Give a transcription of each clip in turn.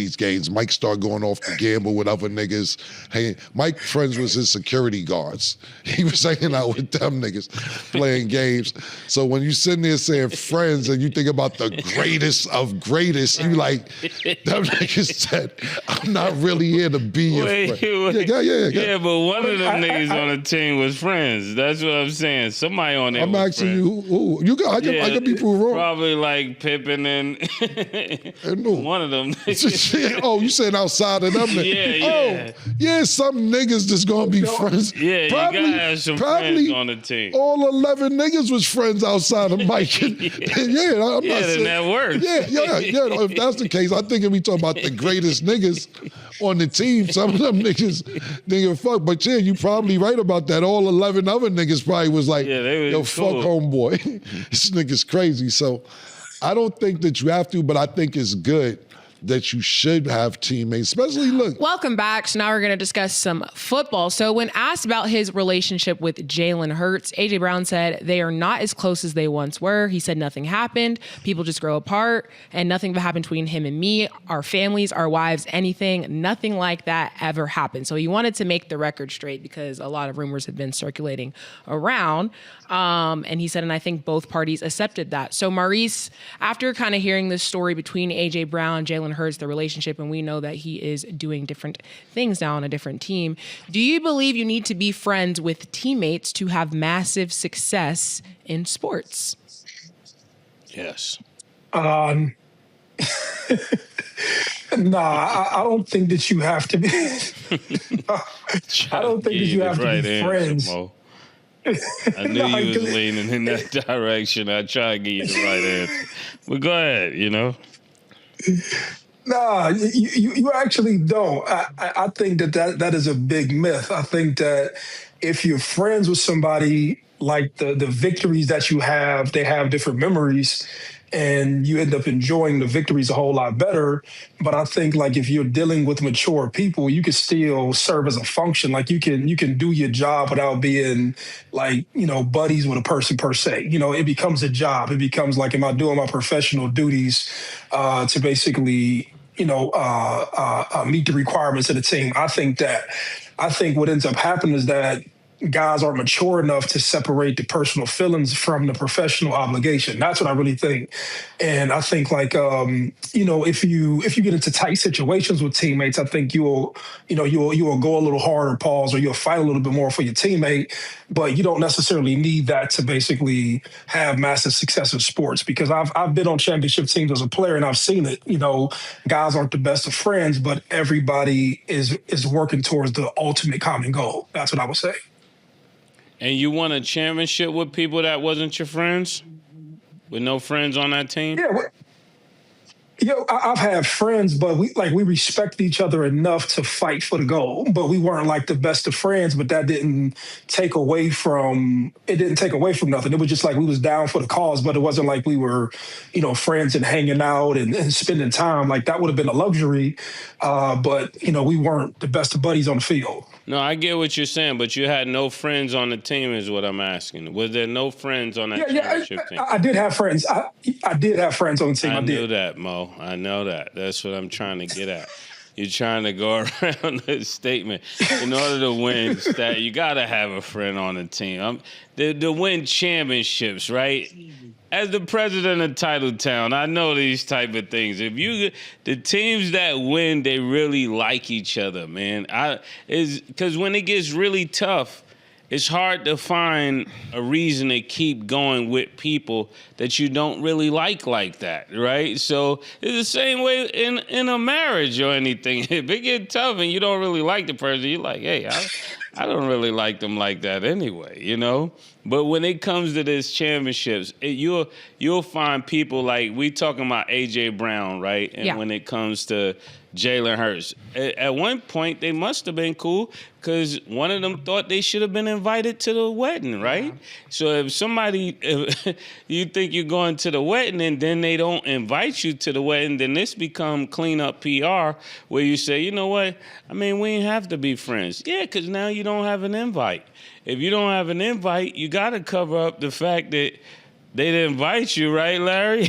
these games. Mike started going off to gamble with other niggas. Hey, Mike friends was his security guards. He was hanging out with them niggas playing games. So when you sitting there saying friends and you think about the greatest of greatest, you like, them niggas said, I'm not really here to be your friend. Yeah, but one of them niggas on the team was friends. That's what I'm saying. Somebody on there I'm was asking friends. you who. I can be proved wrong. Probably like Pippen and one of them niggas. Oh, you saying outside of them niggas? Yeah. Oh, yeah, some niggas that's gonna be friends. Yeah, probably, you gotta have some friends on the team. All 11 niggas was friends outside of Mike. I'm not saying, that works. Yeah. If that's the case, I think if we talk about the greatest niggas on the team, some of them niggas fuck. But yeah, you probably right about that. All 11 other niggas probably was like, yo, fuck homeboy. This nigga's crazy. So I don't think that you have to, but I think it's good that you should have teammates, especially look. Welcome back. So now we're going to discuss some football. So when asked about his relationship with Jaylen Hurts, A.J. Brown said they are not as close as they once were. He said nothing happened. People just grow apart and nothing happened between him and me, our families, our wives, anything. Nothing like that ever happened. So he wanted to make the record straight because a lot of rumors had been circulating around. And he said, and I think both parties accepted that. So Maurice, after kind of hearing this story between A.J. Brown and Jaylen Hurts, the relationship, and we know that he is doing different things now on a different team, do you believe you need to be friends with teammates to have massive success in sports? Yes. Nah, I don't think that you have to be. I don't think that you have to be friends. Mo. I knew you was leaning in that direction. I try to give you the right answer. But go ahead, Nah, you actually don't. I think that is a big myth. I think that if you're friends with somebody, like the victories that you have, they have different memories, and you end up enjoying the victories a whole lot better. But I think like if you're dealing with mature people, you can still serve as a function. Like you can do your job without being like, buddies with a person per se. It becomes a job. It becomes like, am I doing my professional duties to basically, meet the requirements of the team? I think what ends up happening is that guys aren't mature enough to separate the personal feelings from the professional obligation. That's what I really think. And I think like, if you get into tight situations with teammates, I think you'll go a little harder, pause, or you'll fight a little bit more for your teammate, but you don't necessarily need that to basically have massive success in sports, because I've been on championship teams as a player and I've seen it. Guys aren't the best of friends, but everybody is working towards the ultimate common goal. That's what I would say. And you won a championship with people that wasn't your friends? With no friends on that team? Yeah. I've had friends, but we respect each other enough to fight for the goal. But we weren't like the best of friends, but that didn't take away from nothing. It was just like we was down for the cause, but it wasn't like we were, friends and hanging out and spending time. Like that would have been a luxury. But we weren't the best of buddies on the field. No, I get what you're saying, but you had no friends on the team is what I'm asking. Was there no friends on that championship team? I did have friends. I did have friends on the team. I knew that, Mo. I know that. That's what I'm trying to get at. You're trying to go around this statement. In order to win, you got to have a friend on the team. To win championships, right? As the president of Titletown, I know these type of things. The teams that win, they really like each other, man. Because when it gets really tough, it's hard to find a reason to keep going with people that you don't really like that, right? So it's the same way in a marriage or anything. If it gets tough and you don't really like the person, you're like, hey, I don't really like them like that anyway, But when it comes to this championships, you'll find people like we talking about A.J. Brown, right? And when it comes to Jaylen Hurts, at one point they must have been cool because one of them thought they should have been invited to the wedding, right? So if you think you're going to the wedding and then they don't invite you to the wedding, then this become clean up PR where you say, you know what? I mean, we ain't have to be friends. Yeah, because now you don't have an invite. If you don't have an invite, you got to cover up the fact that They'd invite you, right, Larry?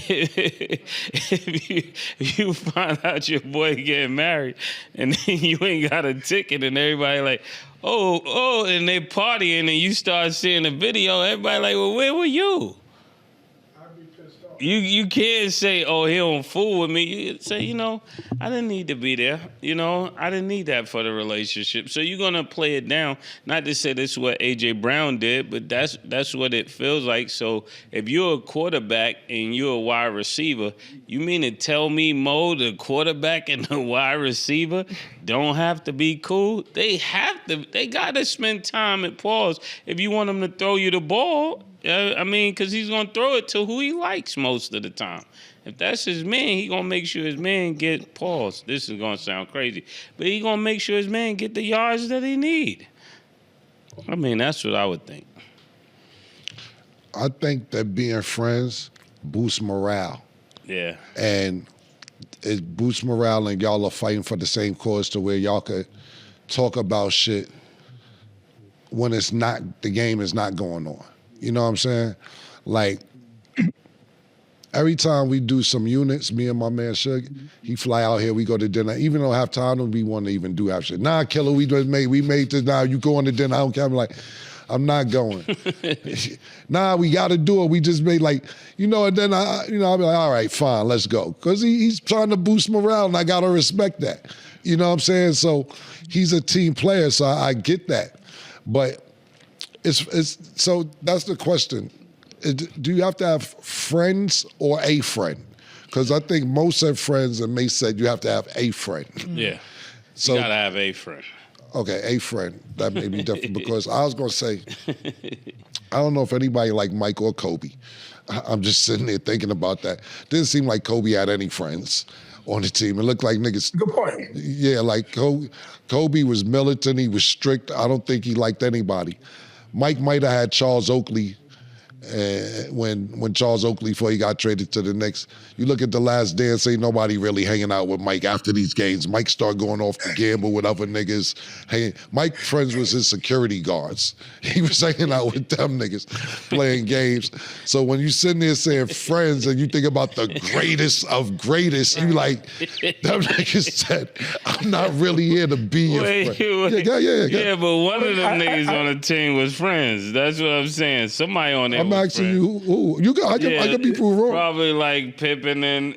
if you find out your boy getting married and then you ain't got a ticket and everybody like, oh, and they partying and you start seeing the video, everybody like, well, where were you? You can't say, oh, he don't fool with me. You say, I didn't need to be there. I didn't need that for the relationship. So you're going to play it down. Not to say this is what A.J. Brown did, but that's what it feels like. So if you're a quarterback and you're a wide receiver, you mean to tell me, Mo, the quarterback and the wide receiver don't have to be cool? They have to. They got to spend time at pause if you want them to throw you the ball. Because he's going to throw it to who he likes most of the time. If that's his man, he's going to make sure his man get paused. This is going to sound crazy. But he's going to make sure his man get the yards that he need. That's what I would think. I think that being friends boosts morale. Yeah. And it boosts morale and y'all are fighting for the same cause to where y'all could talk about shit when the game is not going on. You know what I'm saying? Like, every time we do some units, me and my man Suge, he fly out here, we go to dinner. Even though half time we want to even do half shit. Nah, killer, we made this, nah, you going to dinner, I don't care. I'm like, I'm not going. Nah, we got to do it. We just made and then I'll be like, all right, fine, let's go. Because he's trying to boost morale and I got to respect that. You know what I'm saying? So he's a team player, so I get that. But so that's the question. Do you have to have friends or a friend? Because I think most have friends and Mace said you have to have a friend. Yeah. So you gotta have a friend. Okay, a friend. That may be different because I was gonna say, I don't know if anybody like Mike or Kobe. I'm just sitting there thinking about that. Didn't seem like Kobe had any friends on the team. It looked like niggas. Good point. Yeah, like Kobe was militant. He was strict. I don't think he liked anybody. Mike might have had Charles Oakley when Charles Oakley, before he got traded to the Knicks. You look at The Last Dance, ain't nobody really hanging out with Mike after these games. Mike started going off to gamble with other niggas. Mike friends was his security guards. He was hanging out with them niggas playing games. So when you sitting there saying friends and you think about the greatest of greatest, you like, them niggas said, I'm not really here to be your friend. Yeah, but one of them niggas on the team was friends. That's what I'm saying. Somebody on there. I'm asking you who. I could be proved wrong. Probably like Pippen and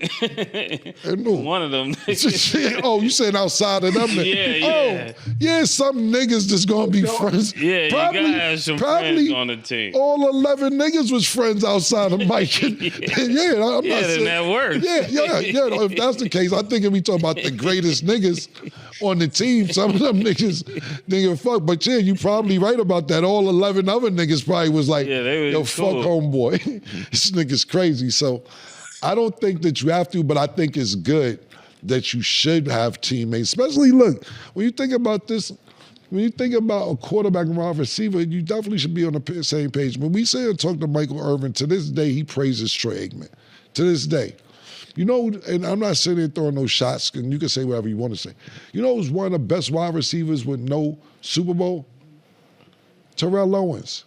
one of them niggas. Oh, you saying outside of them niggas? Yeah. Oh, yeah, some niggas just gonna be friends. Yeah, probably, you gotta have some friends on the team. All 11 niggas was friends outside of Mike. I'm not saying that works. Yeah. If that's the case, I think if we talk about the greatest niggas on the team, some of them niggas fuck. But yeah, you probably right about that. All 11 other niggas probably was like, yo, fuck homeboy. This nigga's crazy. So I don't think that you have to, but I think it's good that you should have teammates. Especially, look, when you think about this, when you think about a quarterback and wide receiver, you definitely should be on the same page. When we say and talk to Michael Irvin, to this day, he praises Troy Aikman. To this day. You know, and I'm not sitting there throwing no shots, and you can say whatever you want to say. You know who's one of the best wide receivers with no Super Bowl? Terrell Owens.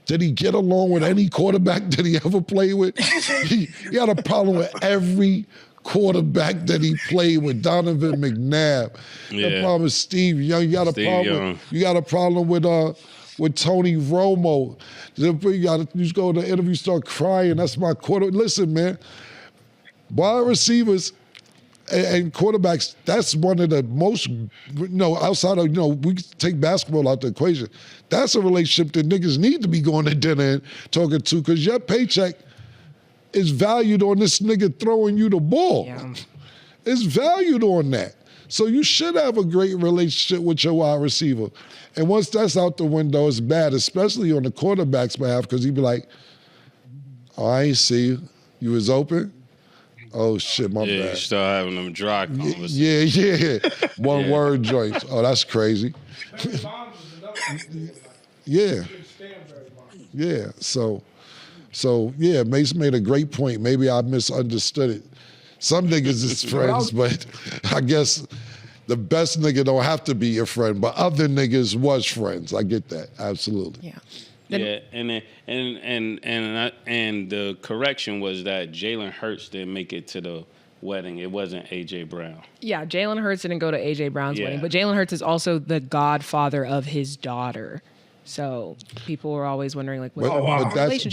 Did he get along with any quarterback that he ever played with? He had a problem with every quarterback that he played with. Donovan McNabb. You got a problem with Steve Young. You got a problem with Tony Romo. You just go to the interview, start crying. That's my quarter. Listen, man. Wide receivers and quarterbacks, that's one of the most, outside of, we take basketball out the equation. That's a relationship that niggas need to be going to dinner and talking to, because your paycheck is valued on this nigga throwing you the ball. Yeah. It's valued on that. So you should have a great relationship with your wide receiver. And once that's out the window, it's bad, especially on the quarterback's behalf, because he'd be like, oh, I ain't see you. You was open? Oh, shit, my bad. Yeah, you start having them dry conversations. Yeah. One word joints. Oh, that's crazy. Yeah. Yeah, so yeah, Mace made a great point. Maybe I misunderstood it. Some niggas is friends, but I guess the best nigga don't have to be your friend, but other niggas was friends. I get that, absolutely. Yeah. Yeah, and the correction was that Jaylen Hurts didn't make it to the wedding. It wasn't AJ Brown. Yeah, Jaylen Hurts didn't go to AJ Brown's wedding, but Jaylen Hurts is also the godfather of his daughter. So people were always wondering, like, what's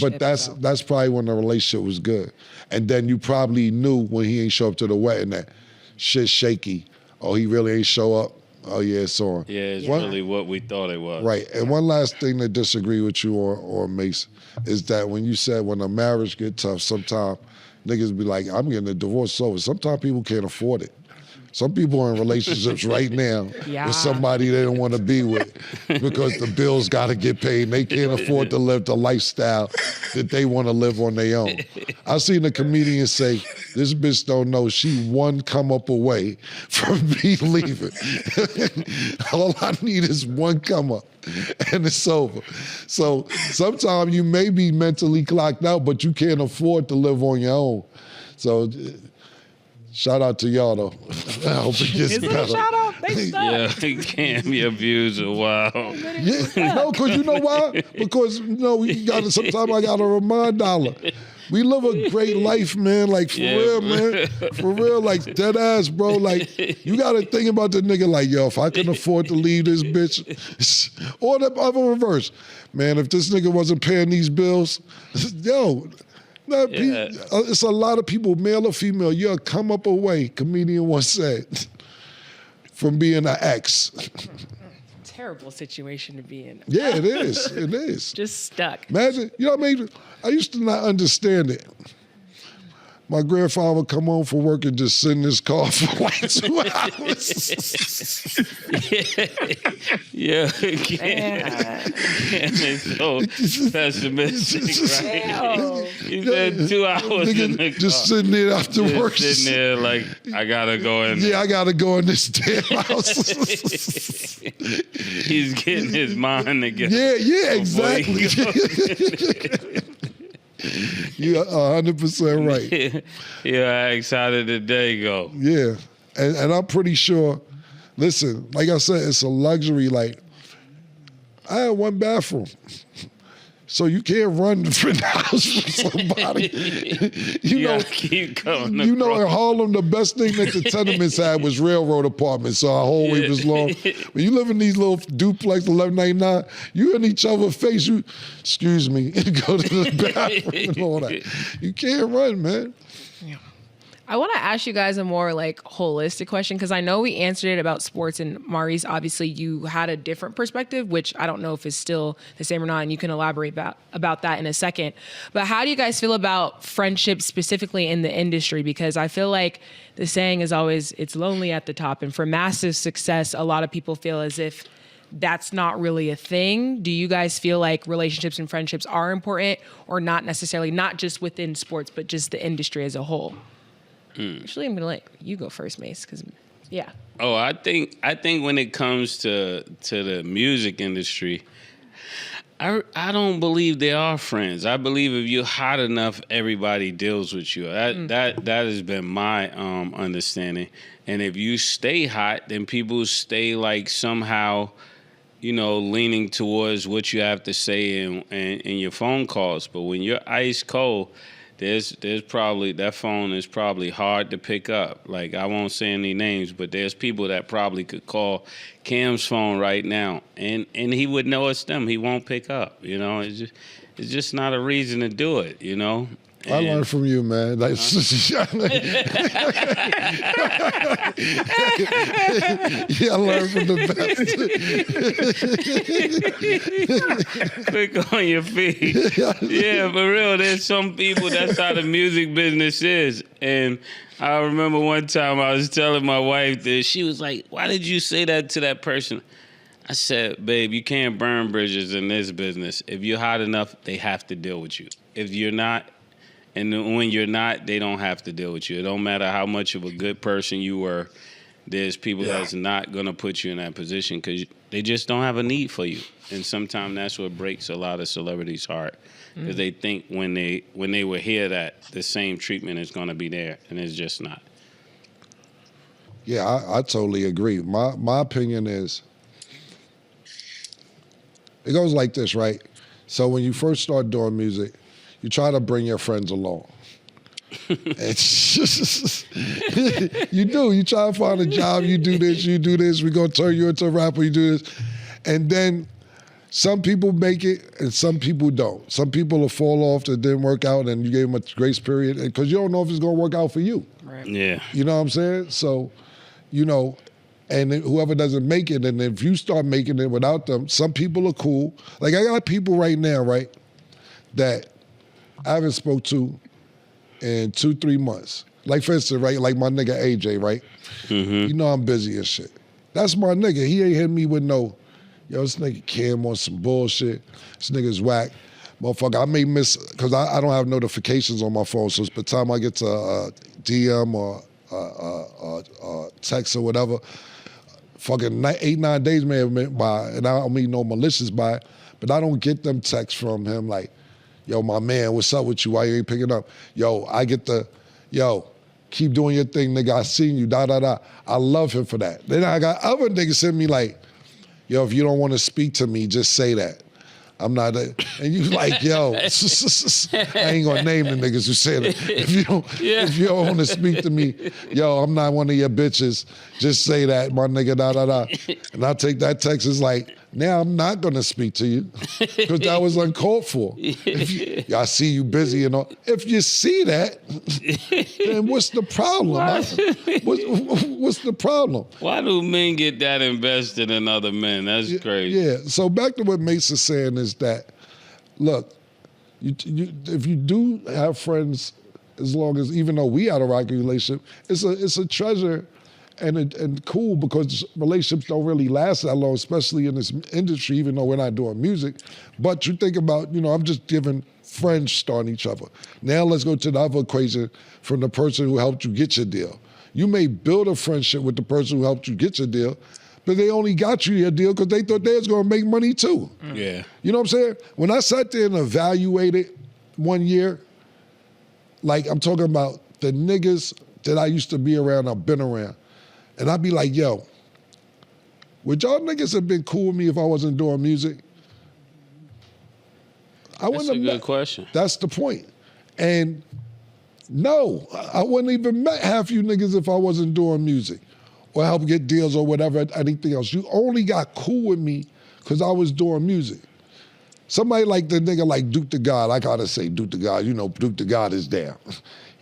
that's probably when the relationship was good. And then you probably knew when he ain't show up to the wedding that shit's shaky. Oh, he really ain't show up. Oh yeah, it's on. Yeah, it's really what we thought it was. Right. And one last thing to disagree with you on Mace is that when you said when a marriage get tough, sometimes niggas be like, I'm getting a divorce over. Sometimes people can't afford it. Some people are in relationships right now with somebody they don't want to be with because the bills got to get paid and they can't afford to live the lifestyle that they want to live on their own. I seen a comedian say, this bitch don't know she one come up away from me leaving. All I need is one come up and it's over. So sometimes you may be mentally clocked out, but you can't afford to live on your own. So shout out to y'all though. I hope it gets better. Is it a shout out? They suck. Yeah, he can't be abused a while. Yeah, no, because you know why? Because we gotta. Sometimes I gotta remind Dollar. We live a great life, man. Like for real, man. For real, like dead ass, bro. Like you gotta think about the nigga. Like yo, if I can afford to leave this bitch, or the other reverse, man. If this nigga wasn't paying these bills, yo. It's a lot of people, male or female, you'll come up away, comedian once said, from being an ex. Terrible situation to be in. Yeah, it is. It is. Just stuck. Imagine, you know what I mean? I used to not understand it. My grandfather would come home from work and just sit in his car for like 2 hours. Yeah. It's so pessimistic, right? He said 2 hours in the car. Just sitting there after work. Sitting there like, I gotta go in there. Yeah, I gotta go in this damn house. He's getting his mind together. Yeah, exactly. You're 100% right. Yeah, excited the day go. Yeah, and I'm pretty sure, listen, like I said, it's a luxury. Like, I had one bathroom. So you can't run from the house from somebody. Keep coming. In Harlem, the best thing that the tenements had was railroad apartments. So our whole way was long. When you live in these little duplex 1199, you in each other's face. You, excuse me, go to the bathroom and all that. You can't run, man. I want to ask you guys a more like holistic question because I know we answered it about sports, and Maurice, obviously you had a different perspective, which I don't know if is still the same or not, and you can elaborate about that in a second. But how do you guys feel about friendships specifically in the industry? Because I feel like the saying is always, it's lonely at the top, and for massive success, a lot of people feel as if that's not really a thing. Do you guys feel like relationships and friendships are important or not necessarily, not just within sports, but just the industry as a whole? Actually, I'm gonna let you go first, Mace, because Oh, I think when it comes to the music industry, I don't believe they are friends. I believe if you're hot enough, everybody deals with you. That has been my understanding. And if you stay hot, then people stay like somehow, leaning towards what you have to say in your phone calls. But when you're ice cold, there's probably, that phone is probably hard to pick up. Like, I won't say any names, but there's people that probably could call Cam's phone right now, and he would know it's them. He won't pick up. It's just not a reason to do it. I learned from you, man. Yeah, I learned from the best. Quick on your feet. Yeah, for real. There's some people, that's how the music business is. And I remember one time I was telling my wife that, she was like, why did you say that to that person? I said, babe, you can't burn bridges in this business. If you're hot enough, they have to deal with you. If you're not, and when you're not, they don't have to deal with you. It don't matter how much of a good person you were. There's people that's not going to put you in that position because they just don't have a need for you. And sometimes that's what breaks a lot of celebrities' heart, because they think when they will hear that, the same treatment is going to be there, and it's just not. Yeah, I totally agree. My opinion is, it goes like this, right? So when you first start doing music, you try to bring your friends along. It's just, you do. You try to find a job, you do this, we're going to turn you into a rapper, you do this. And then some people make it and some people don't. Some people will fall off that didn't work out and you gave them a grace period because you don't know if it's going to work out for you. Right. Yeah. You know what I'm saying? So, you know, and whoever doesn't make it, and if you start making it without them, some people are cool. Like I got people right now, right, that I haven't spoke to in 2-3 months. Like for instance, right, like my nigga AJ, right? Mm-hmm. You know I'm busy and shit. That's my nigga. He ain't hit me with no, yo, this nigga Cam on some bullshit. This nigga's whack. Motherfucker, I may miss, because I don't have notifications on my phone, so by the time I get to DM or text or whatever, fucking 8-9 days may have went by, and I don't mean no malicious by, but I don't get them texts from him like, yo, my man, what's up with you? Why you ain't picking up? Yo, I get the, yo, keep doing your thing, nigga. I seen you, da-da-da. I love him for that. Then I got other niggas send me like, yo, if you don't want to speak to me, just say that. I'm not, and you like, yo, I ain't gonna name the niggas who said it. If you don't want to speak to me, yo, I'm not one of your bitches. Just say that, my nigga, da-da-da. And I take that text as like, now I'm not gonna speak to you because that was uncalled for. I see you busy and all. If you see that, then what's the problem? What's the problem? Why do men get that invested in other men? That's crazy. Yeah, so back to what Mace is saying is that, look, if you do have friends, as long as, even though we had a rocky relationship, it's a treasure and cool because relationships don't really last that long, especially in this industry, even though we're not doing music. But you think about, I'm just giving friends starting each other. Now let's go to the other equation from the person who helped you get your deal. You may build a friendship with the person who helped you get your deal, but they only got you your deal because they thought they was gonna make money too. Yeah. You know what I'm saying? When I sat there and evaluated 1 year, like I'm talking about the niggas that I used to be around, I've been around, and I'd be like, yo, would y'all niggas have been cool with me if I wasn't doing music? That's a good question. That's the point. And no, I wouldn't even met half you niggas if I wasn't doing music or help get deals or whatever, anything else. You only got cool with me because I was doing music. Somebody like the nigga like Duke the God, I gotta say Duke the God, Duke the God is there.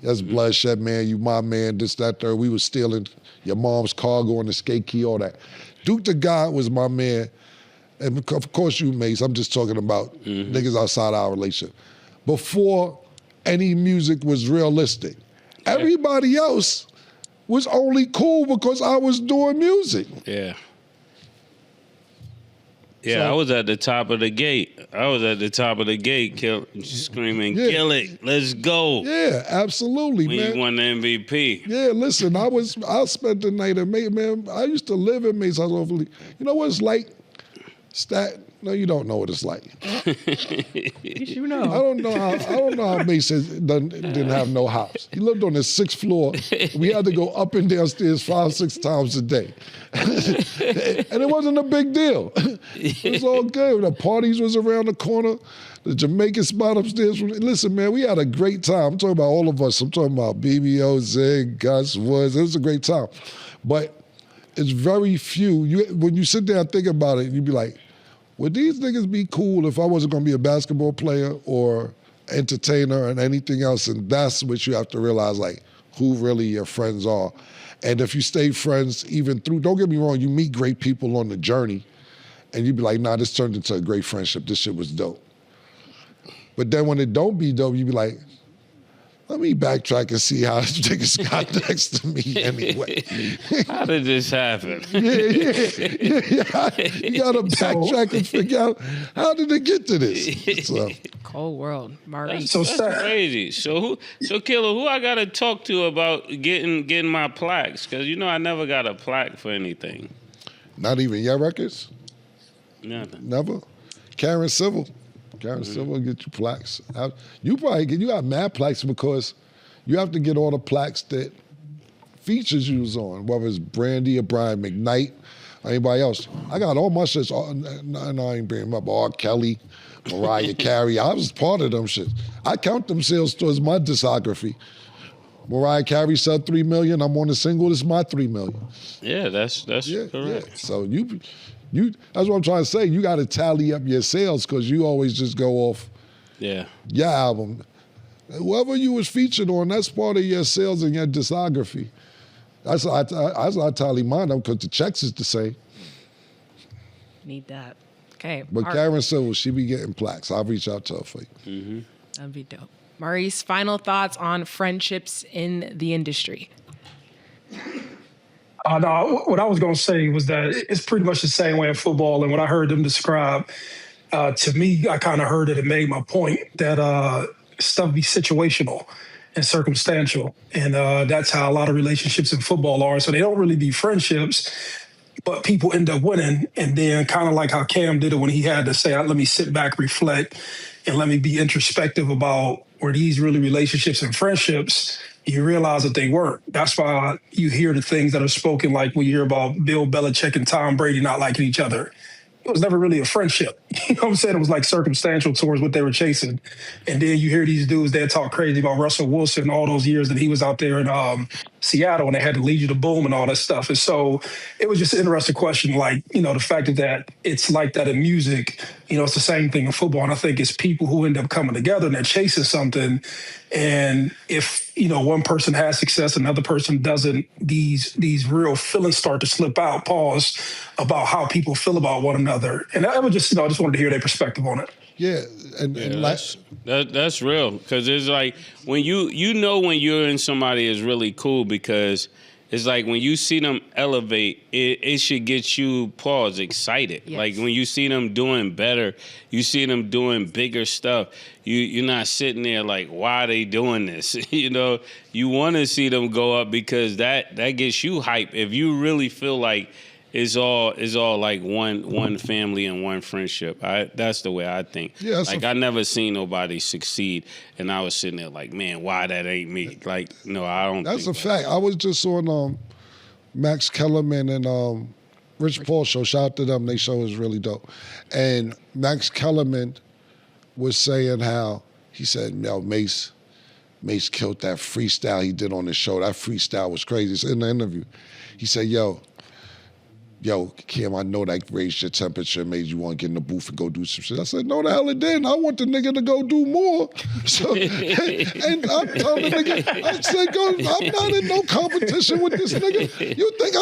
That's bloodshed, man, you my man, this, that, third. We was stealing your mom's cargo and the skate key, all that. Duke the God was my man. And of course you, Mace, I'm just talking about niggas outside our relationship. Before any music was realistic. Yeah. Everybody else was only cool because I was doing music. Yeah. Yeah, so, I was at the top of the gate. Screaming, kill it, let's go. Yeah, absolutely, man. We won the MVP. Yeah, listen, I spent the night at Mace, man. I used to live in Mace House. You know what it's like? No, you don't know what it's like. You know. I don't know how Mace didn't have no house. He lived on the 6th floor. We had to go up and down stairs 5-6 times a day. And it wasn't a big deal. It was all good. The parties was around the corner. The Jamaican spot upstairs. Listen, man, we had a great time. I'm talking about all of us. I'm talking about BBO, Zig, Gus, Woods. It was a great time. But it's very few. When you sit there and think about it, you'd be like, would these niggas be cool if I wasn't gonna be a basketball player or entertainer and anything else? And that's what you have to realize, like, who really your friends are. And if you stay friends even through, don't get me wrong, you meet great people on the journey and you'd be like, nah, this turned into a great friendship. This shit was dope. But then when it don't be dope, you be like, let me backtrack and see how this nigga's got next to me anyway. How did this happen? Yeah. You gotta backtrack and figure out how did it get to this. So. Cold world, Marty. That's crazy. So Killer, who I gotta talk to about getting my plaques? Because I never got a plaque for anything. Not even your records? Nothing. Never? Karen Civil will get you plaques. You got mad plaques because you have to get all the plaques that features you was on, whether it's Brandy or Brian McKnight or anybody else. I got all my shits, and I ain't bringing them up, R. Kelly, Mariah Carey, I was part of them shit. I count them sales towards my discography. Mariah Carey sell 3 million. I'm on a single. This is my 3 million. Yeah, that's correct. Yeah. So you, that's what I'm trying to say. You got to tally up your sales because you always just go off. Yeah. Your album. Whoever you was featured on, that's part of your sales and your discography. That's how I tally mine up because the checks is the same. Need that. Okay. But Karen Civil, she be getting plaques. I'll reach out to her for you. Mm-hmm. That'd be dope. Maurice, final thoughts on friendships in the industry? No, what I was going to say was that it's pretty much the same way in football. And what I heard them describe, to me, I kind of heard it and made my point that stuff be situational and circumstantial. And that's how a lot of relationships in football are. So they don't really be friendships, but people end up winning. And then kind of like how Cam did it when he had to say, let me sit back, reflect, and let me be introspective about were these really relationships and friendships. You realize that they weren't. That's why you hear the things that are spoken, like when you hear about Bill Belichick and Tom Brady not liking each other. It was never really a friendship. You know what I'm saying? It was like circumstantial towards what they were chasing. And then you hear these dudes, they talk crazy about Russell Wilson all those years that he was out there in Seattle and they had to lead you to boom and all that stuff. And so it was just an interesting question, like, the fact that it's like that in music, it's the same thing in football. And I think it's people who end up coming together and they're chasing something. And if, one person has success, another person doesn't, these real feelings start to slip out, about how people feel about one another. And I would just, I just wanted to hear their perspective on it. Yeah, that's real, because it's like when you know when you're in somebody is really cool, because it's like when you see them elevate, it should get you excited. Yes. Like when you see them doing better, you see them doing bigger stuff. You're not sitting there like, why are they doing this? You want to see them go up because that gets you hype. If you really feel like it's all like one family and one friendship. That's the way I think. Yeah, I never seen nobody succeed, and I was sitting there like, man, why that ain't me? Like, no, I don't. That's a fact. I was just on Max Kellerman and Rich Paul show. Shout out to them. They show is really dope. And Max Kellerman was saying how he said, Mace killed that freestyle he did on the show. That freestyle was crazy. It's in the interview. He said, yo, Kim, I know that raised your temperature, made you want to get in the booth and go do some shit. I said, no, the hell it didn't. I want the nigga to go do more. So, and I'm telling the nigga, I said, I'm not in no competition with this nigga. You think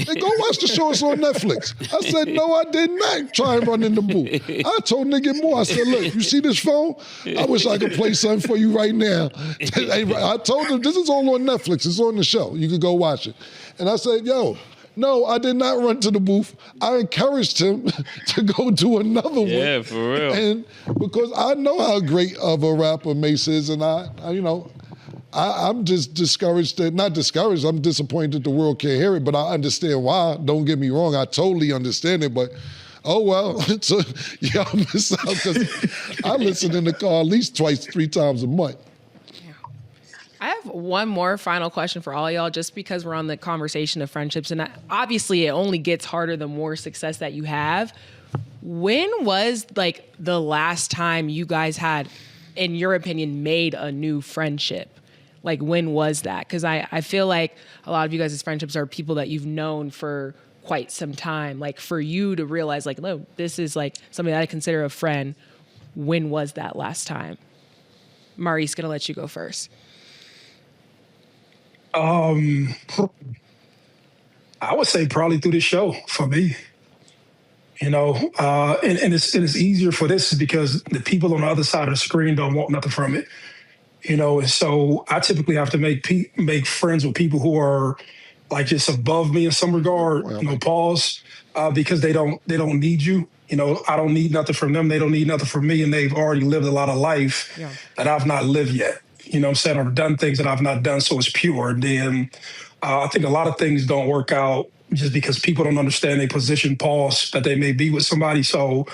hey, go watch the show, it's on Netflix. I said, no, I did not try and run in the booth. I told nigga more. I said, look, you see this phone? I wish I could play something for you right now. I told him, this is all on Netflix. It's on the show. You could go watch it. And I said, no, I did not run to the booth. I encouraged him to go do another one. Yeah, for real. And because I know how great of a rapper Mace is, and I'm just discouraged not discouraged, I'm disappointed that the world can't hear it, but I understand why. Don't get me wrong, I totally understand it, but oh well. So yeah, I miss out because I listen in the car at least 2-3 times a month. I have one more final question for all y'all, just because we're on the conversation of friendships, and obviously it only gets harder the more success that you have. When was like the last time you guys had, in your opinion, made a new friendship? Like when was that? Because I feel like a lot of you guys' friendships are people that you've known for quite some time. Like for you to realize like, no, this is like somebody that I consider a friend. When was that last time? Maurice, gonna let you go first. I would say probably through this show for me, and it's easier for this because the people on the other side of the screen don't want nothing from it, and so I typically have to make friends with people who are like just above me in some regard, because they don't need you. I don't need nothing from them. They don't need nothing from me, and they've already lived a lot of life that I've not lived yet. I'm saying, or done things that I've not done, so it's pure. And then I think a lot of things don't work out just because people don't understand their position, that they may be with somebody. So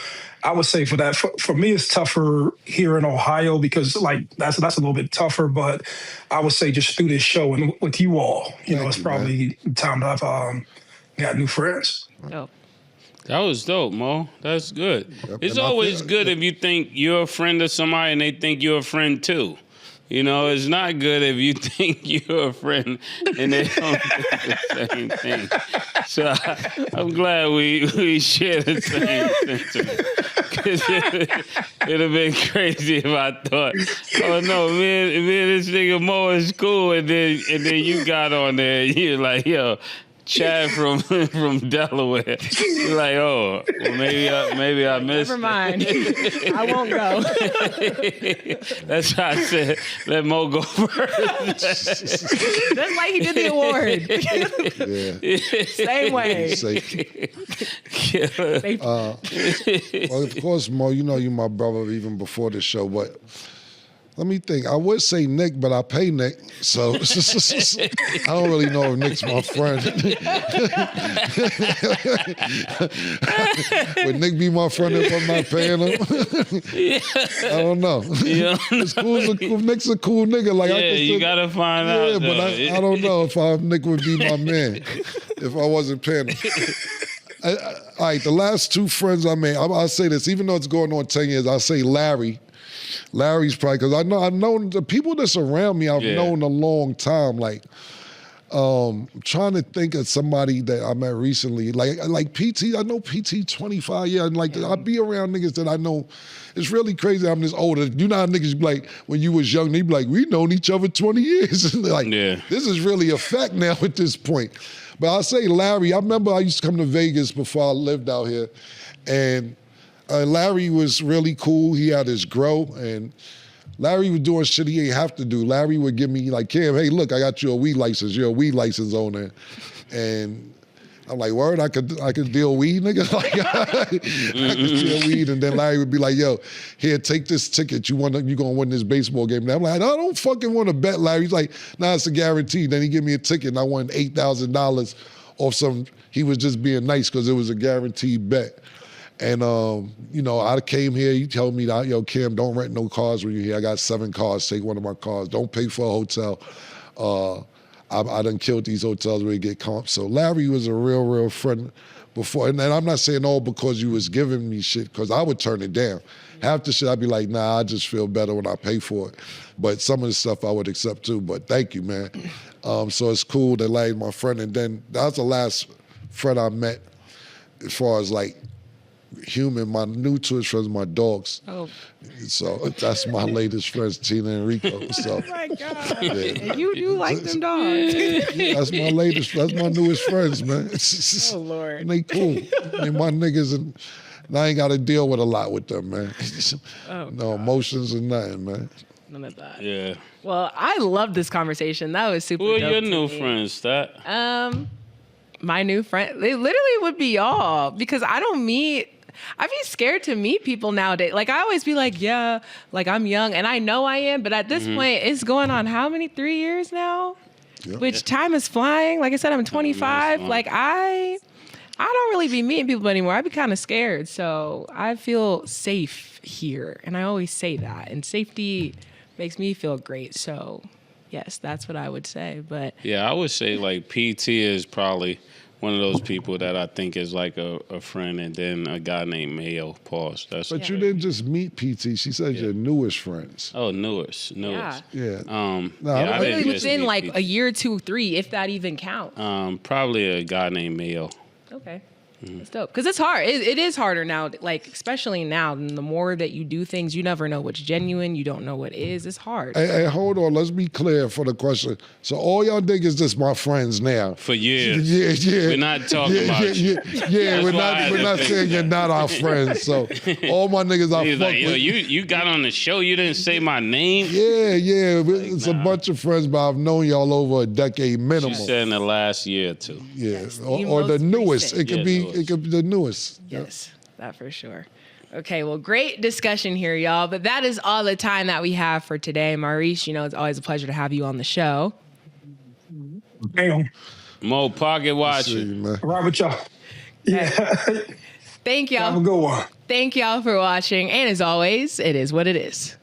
I would say for that, for me, it's tougher here in Ohio because like that's a little bit tougher. But I would say just through this show and with you all, it's probably the time that I've got new friends. Oh. That was dope, Mo. That's good. Yep. It's And always good if you think you're a friend of somebody and they think you're a friend too. You know, it's not good if you think you're a friend and they don't think the same thing. So I'm glad we share the same sentiment. Because it'd have been crazy if I thought, oh no, man, this nigga Mo is cool, and then you got on there and you're like, yo, Chad from Delaware. You're like, oh, well, maybe I missed. Never mind. I won't go. That's why I said let Mo go first. Just like he did the award. Yeah. Same way. Well, of course, Mo, you know you're my brother even before the show, but let me think. I would say Nick, but I pay Nick, so I don't really know if Nick's my friend. Would Nick be my friend if I'm not paying him? I don't know. Yeah. It's cool. Nick's a cool nigga. Like, Yeah, you gotta find out. Yeah, but I don't know if Nick would be my man if I wasn't paying him. All right, the last two friends I made, I'll say this, even though it's going on 10 years, I'll say Larry. Larry's probably, because I've known the people that's around me, I've known a long time. Like, trying to think of somebody that I met recently. Like PT, I know PT 25 years, and like I be around niggas that I know. It's really crazy. I'm this older. You know how niggas be like, when you was young, they be like, we known each other 20 years. And like, this is really a fact now at this point. But I'll say Larry, I remember I used to come to Vegas before I lived out here, and Larry was really cool. He had his grow, and Larry was doing shit he ain't have to do. Larry would give me like, Cam, hey, look, I got you a weed license. You're a weed license owner. And I'm like, word, I could deal weed, nigga? Like, I could deal weed. And then Larry would be like, yo, here, take this ticket. You gonna win this baseball game. And I'm like, I don't fucking want to bet, Larry. He's like, nah, it's a guarantee. Then he give me a ticket, and I won $8,000 off some, he was just being nice because it was a guaranteed bet. And, you know, I came here, he told me, that, yo, Cam, don't rent no cars when you're here. I got 7 cars, take one of my cars. Don't pay for a hotel. I done killed these hotels where you get comp. So Larry was a real friend before. And I'm not saying all because you was giving me shit, because I would turn it down. Half the shit I'd be like, nah, I just feel better when I pay for it. But some of the stuff I would accept too. But thank you, man. So it's cool that Larry's my friend. And then that was the last friend I met as far as like, human. My new twist friends, my dogs. Oh. So that's my latest friends, Tina and Rico. So, oh my God. Yeah. You do like them dogs. That's my newest friends, man. Oh Lord. And they cool. They my niggas, and I ain't got to deal with a lot with them, man. No emotions or nothing, man. None of that. Yeah. Well, I love this conversation. That was super dope. Who are your new friends, Stat? My new friend, they literally would be y'all, because I'd be scared to meet people nowadays. Like, I always be like, yeah, like I'm young, and I know I am, but at this point, it's going on how many, 3 years now? Yep. Which time is flying. Like I said, I'm 25. Like, I don't really be meeting people anymore. I be kind of scared. So I feel safe here, and I always say that. And safety makes me feel great. So yes, that's what I would say. But yeah, I would say like PT is probably one of those people that I think is like a friend, and then a guy named Mayo. Pause. But you didn't just meet PT. She said your newest friends. Oh, newest. Yeah. I really within like PT. A year, 2, 3, if that even counts. Probably a guy named Mayo. Okay. It's dope. Because it's hard. It is harder now, like, especially now. The more that you do things, you never know what's genuine. You don't know what is. It's hard. Hey, hold on. Let's be clear for the question. So all y'all niggas just my friends now. For years. Yeah. We're not talking about you. Yeah, we're not saying you're not our friends. So all my niggas I fuck like, yo, with. You got on the show, you didn't say my name? Yeah. Like, it's a bunch of friends, but I've known y'all over a decade minimum. She said in the last year or two. Yeah. Or the newest. It could be the newest. Yes, that for sure. Okay, well, great discussion here, y'all. But that is all the time that we have for today. Maurice, you know, it's always a pleasure to have you on the show. Damn. Mo pocket watching. Right with y'all. Yeah. Thank y'all. Have a good one. Thank y'all for watching. And as always, it is what it is.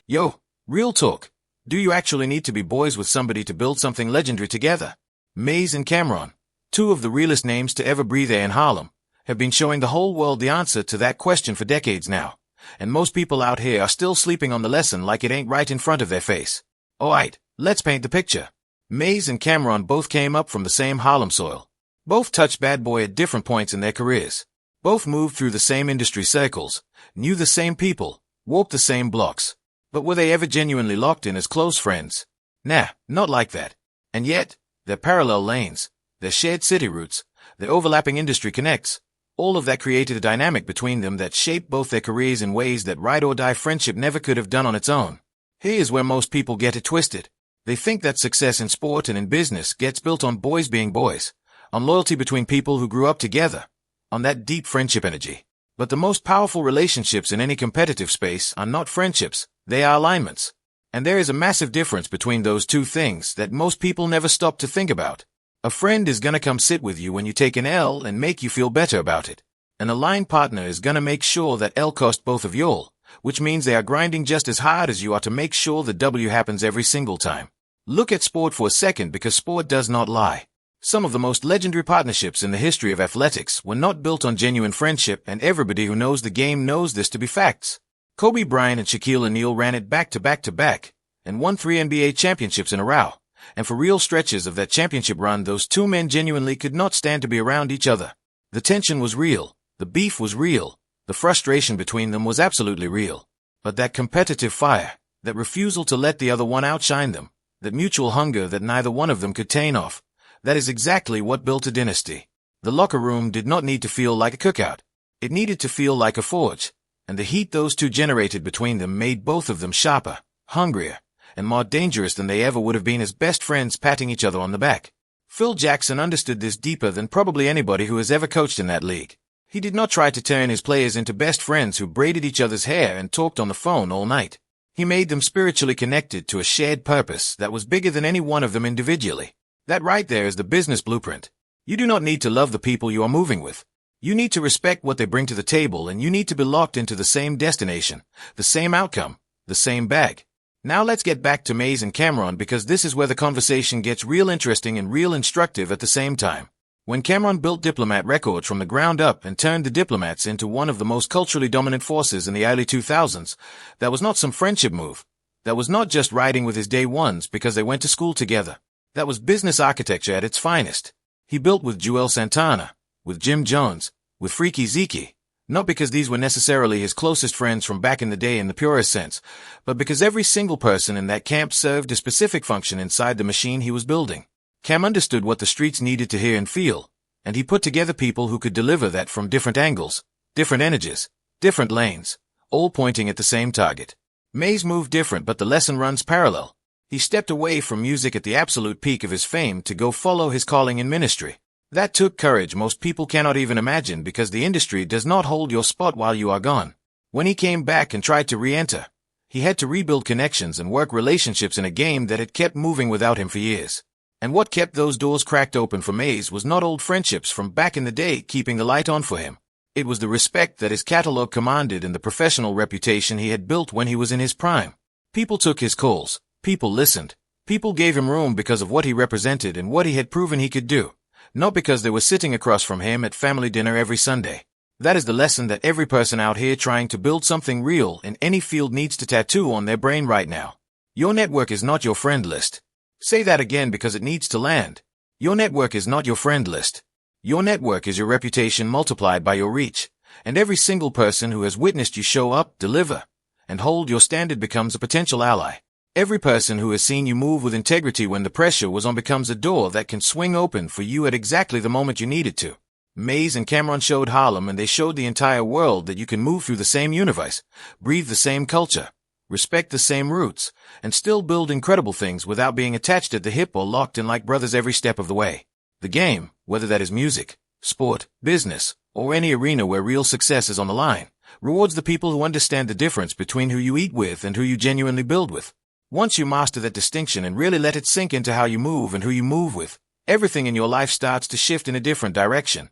Yo, real talk. Do you actually need to be boys with somebody to build something legendary together? Maze and Cameron. two of the realest names to ever breathe air in Harlem, have been showing the whole world the answer to that question for decades now. And most people out here are still sleeping on the lesson like it ain't right in front of their face. Alright, let's paint the picture. Maze and Cameron both came up from the same Harlem soil. Both touched bad boy at different points in their careers. Both moved through the same industry circles, knew the same people, walked the same blocks. But were they ever genuinely locked in as close friends? Nah, not like that. And yet, their parallel lanes, their shared city roots, their overlapping industry connects, all of that created a dynamic between them that shaped both their careers in ways that ride-or-die friendship never could have done on its own. Here's where most people get it twisted. They think that success in sport and in business gets built on boys being boys, on loyalty between people who grew up together, on that deep friendship energy. But the most powerful relationships in any competitive space are not friendships, they are alignments. And there is a massive difference between those two things that most people never stop to think about. A friend is gonna come sit with you when you take an L and make you feel better about it. An aligned partner is gonna make sure that L cost both of y'all, which means they are grinding just as hard as you are to make sure the W happens every single time. Look at sport for a second because sport does not lie. Some of the most legendary partnerships in the history of athletics were not built on genuine friendship, and everybody who knows the game knows this to be facts. Kobe Bryant and Shaquille O'Neal ran it back to back to back, and won 3 NBA championships in a row. And for real stretches of that championship run, those two men genuinely could not stand to be around each other. The tension was real, the beef was real, the frustration between them was absolutely real. But that competitive fire, that refusal to let the other one outshine them, that mutual hunger that neither one of them could tame off, that is exactly what built a dynasty. The locker room did not need to feel like a cookout. It needed to feel like a forge, and the heat those two generated between them made both of them sharper, hungrier, and more dangerous than they ever would have been as best friends patting each other on the back. Phil Jackson understood this deeper than probably anybody who has ever coached in that league. He did not try to turn his players into best friends who braided each other's hair and talked on the phone all night. He made them spiritually connected to a shared purpose that was bigger than any one of them individually. That right there is the business blueprint. You do not need to love the people you are moving with. You need to respect what they bring to the table, and you need to be locked into the same destination, the same outcome, the same bag. Now let's get back to Maze and Cameron, because this is where the conversation gets real interesting and real instructive at the same time. When Cameron built Diplomat Records from the ground up and turned the Diplomats into one of the most culturally dominant forces in the early 2000s, that was not some friendship move. That was not just riding with his day ones because they went to school together. That was business architecture at its finest. He built with Joel Santana, with Jim Jones, with Freaky Zeke, not because these were necessarily his closest friends from back in the day in the purest sense, but because every single person in that camp served a specific function inside the machine he was building. Cam understood what the streets needed to hear and feel, and he put together people who could deliver that from different angles, different energies, different lanes, all pointing at the same target. Maze moved different, but the lesson runs parallel. He stepped away from music at the absolute peak of his fame to go follow his calling in ministry. That took courage most people cannot even imagine, because the industry does not hold your spot while you are gone. When he came back and tried to re-enter, he had to rebuild connections and work relationships in a game that had kept moving without him for years. And what kept those doors cracked open for Maze was not old friendships from back in the day keeping the light on for him. It was the respect that his catalog commanded and the professional reputation he had built when he was in his prime. People took his calls, people listened, people gave him room because of what he represented and what he had proven he could do, not because they were sitting across from him at family dinner every Sunday. That is the lesson that every person out here trying to build something real in any field needs to tattoo on their brain right now. Your network is not your friend list. Say that again because it needs to land. Your network is not your friend list. Your network is your reputation multiplied by your reach, and every single person who has witnessed you show up, deliver, and hold your standard becomes a potential ally. Every person who has seen you move with integrity when the pressure was on becomes a door that can swing open for you at exactly the moment you need it to. Maze and Cameron showed Harlem, and they showed the entire world that you can move through the same universe, breathe the same culture, respect the same roots, and still build incredible things without being attached at the hip or locked in like brothers every step of the way. The game, whether that is music, sport, business, or any arena where real success is on the line, rewards the people who understand the difference between who you eat with and who you genuinely build with. Once you master that distinction and really let it sink into how you move and who you move with, everything in your life starts to shift in a different direction.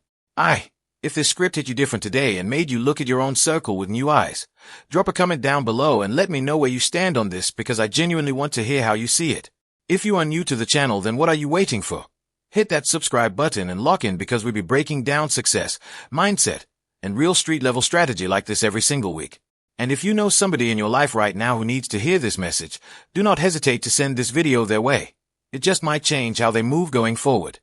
If this script hit you different today and made you look at your own circle with new eyes, drop a comment down below and let me know where you stand on this, because I genuinely want to hear how you see it. If you are new to the channel, then what are you waiting for? Hit that subscribe button and lock in because we be breaking down success, mindset, and real street-level strategy like this every single week. And if you know somebody in your life right now who needs to hear this message, do not hesitate to send this video their way. It just might change how they move going forward.